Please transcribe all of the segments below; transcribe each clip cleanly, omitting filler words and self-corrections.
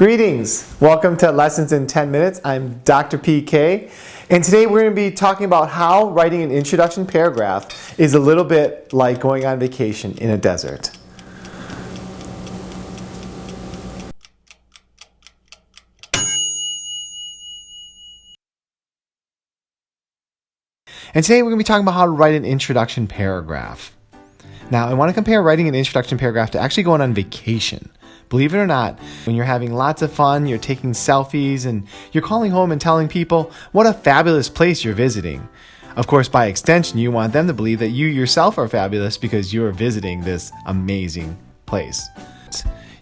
Greetings! Welcome to Lessons in 10 Minutes. I'm Dr. PK, and today we're going to be talking about how writing an introduction paragraph is a little bit like going on vacation in a desert. And today we're going to be talking about how to write an introduction paragraph. Now, I want to compare writing an introduction paragraph to actually going on vacation. Believe it or not, when you're having lots of fun, you're taking selfies, and you're calling home and telling people what a fabulous place you're visiting. Of course, by extension, you want them to believe that you yourself are fabulous because you're visiting this amazing place.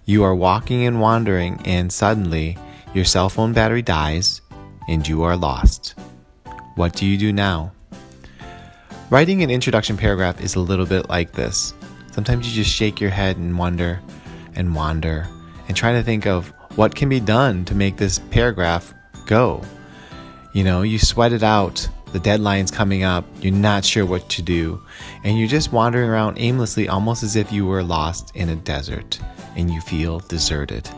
You are walking and wandering, and suddenly your cell phone battery dies, and you are lost. What do you do now? Writing an introduction paragraph is a little bit like this. Sometimes you just shake your head and wonder and try to think of what can be done to make this paragraph go. You know, you sweat it out, the deadline's coming up, you're not sure what to do, and you're just wandering around aimlessly, almost as if you were lost in a desert and you feel deserted.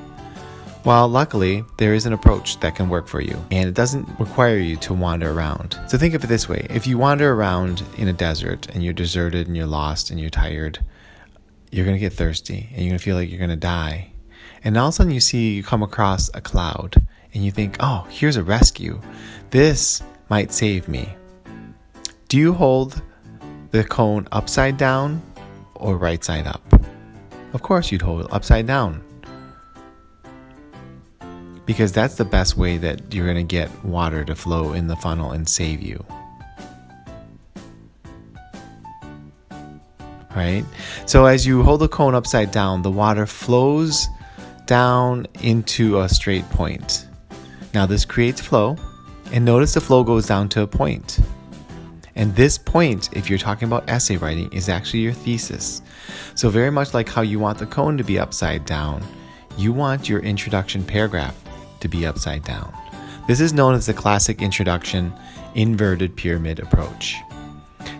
Well, luckily, there is an approach that can work for you, and it doesn't require you to wander around. So think of it this way. If you wander around in a desert and you're deserted and you're lost and you're tired, you're going to get thirsty and you're going to feel like you're going to die. And all of a sudden you come across a cloud and you think, oh, here's a rescue. This might save me. Do you hold the cone upside down or right side up? Of course you'd hold it upside down, because that's the best way that you're going to get water to flow in the funnel and save you. Right? So as you hold the cone upside down, the water flows down into a straight point. Now this creates flow, and notice the flow goes down to a point. And this point, if you're talking about essay writing, is actually your thesis. So very much like how you want the cone to be upside down, you want your introduction paragraph to be upside down. This is known as the classic introduction inverted pyramid approach.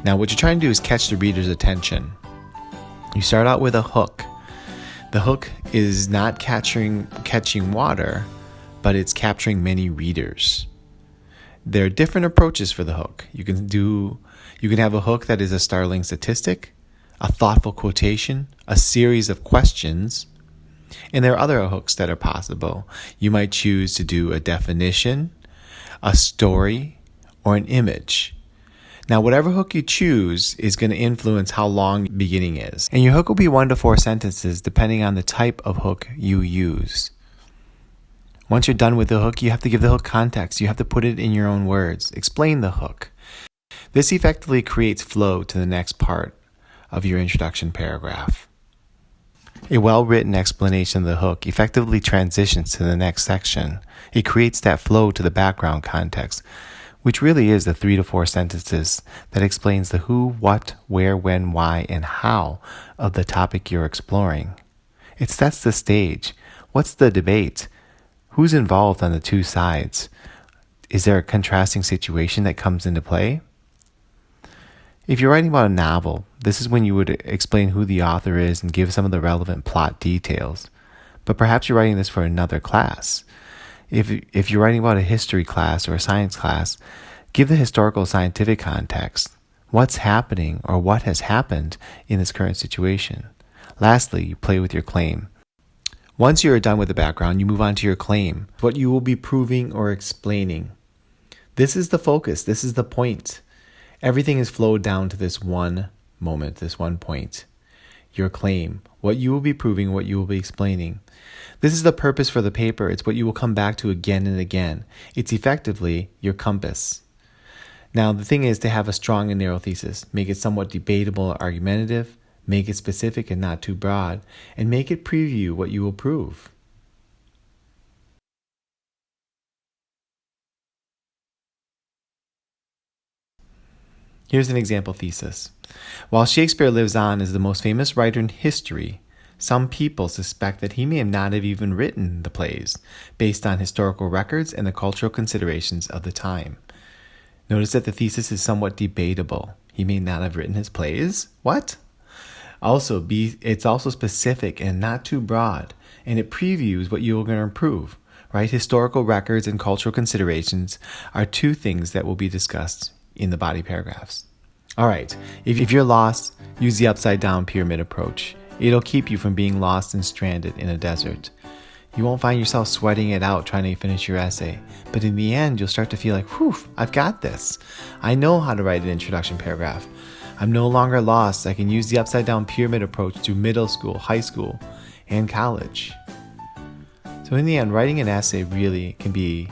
Now what you're trying to do is catch the reader's attention. You start out with a hook. The hook is not catching water, but it's capturing many readers. There are different approaches for the hook. You can have a hook that is a startling statistic, a thoughtful quotation, a series of questions, and there are other hooks that are possible. You might choose to do a definition, a story, or an image. Now, whatever hook you choose is going to influence how long the beginning is. And your hook will be 1 to 4 sentences depending on the type of hook you use. Once you're done with the hook, you have to give the hook context. You have to put it in your own words. Explain the hook. This effectively creates flow to the next part of your introduction paragraph. A well-written explanation of the hook effectively transitions to the next section. It creates that flow to the background context, which really is the 3 to 4 sentences that explains the who, what, where, when, why, and how of the topic you're exploring. It sets the stage. What's the debate? Who's involved on the two sides? Is there a contrasting situation that comes into play? If you're writing about a novel, this is when you would explain who the author is and give some of the relevant plot details. But perhaps you're writing this for another class. If you're writing about a history class or a science class, give the historical scientific context. What's happening or what has happened in this current situation? Lastly, you play with your claim. Once you're done with the background, you move on to your claim, what you will be proving or explaining. This is the focus. This is the point. Everything is flowed down to this one moment, this one point. Your claim, what you will be proving, what you will be explaining. This is the purpose for the paper. It's what you will come back to again and again. It's effectively your compass. Now, the thing is to have a strong and narrow thesis. Make it somewhat debatable or argumentative. Make it specific and not too broad. And make it preview what you will prove. Here's an example thesis. While Shakespeare lives on as the most famous writer in history, some people suspect that he may not have even written the plays, based on historical records and the cultural considerations of the time. Notice that the thesis is somewhat debatable. He may not have written his plays? What? It's also specific and not too broad. and it previews what you're going to improve, right? Historical records and cultural considerations are two things that will be discussed in the body paragraphs. All right, if you're lost, use the upside down pyramid approach. It'll keep you from being lost and stranded in a desert. You won't find yourself sweating it out trying to finish your essay, but in the end, you'll start to feel like, whew, I've got this. I know how to write an introduction paragraph. I'm no longer lost. I can use the upside down pyramid approach through middle school, high school, and college. So in the end, writing an essay really can be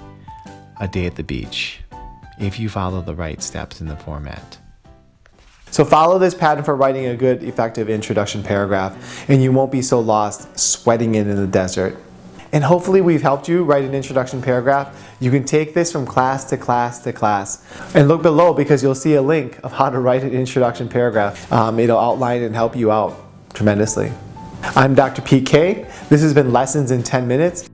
a day at the beach if you follow the right steps in the format. So follow this pattern for writing a good, effective introduction paragraph, and you won't be so lost sweating it in the desert. And hopefully we've helped you write an introduction paragraph. You can take this from class to class to class. And look below because you'll see a link of how to write an introduction paragraph. It'll outline and help you out tremendously. I'm Dr. PK. This has been Lessons in 10 Minutes.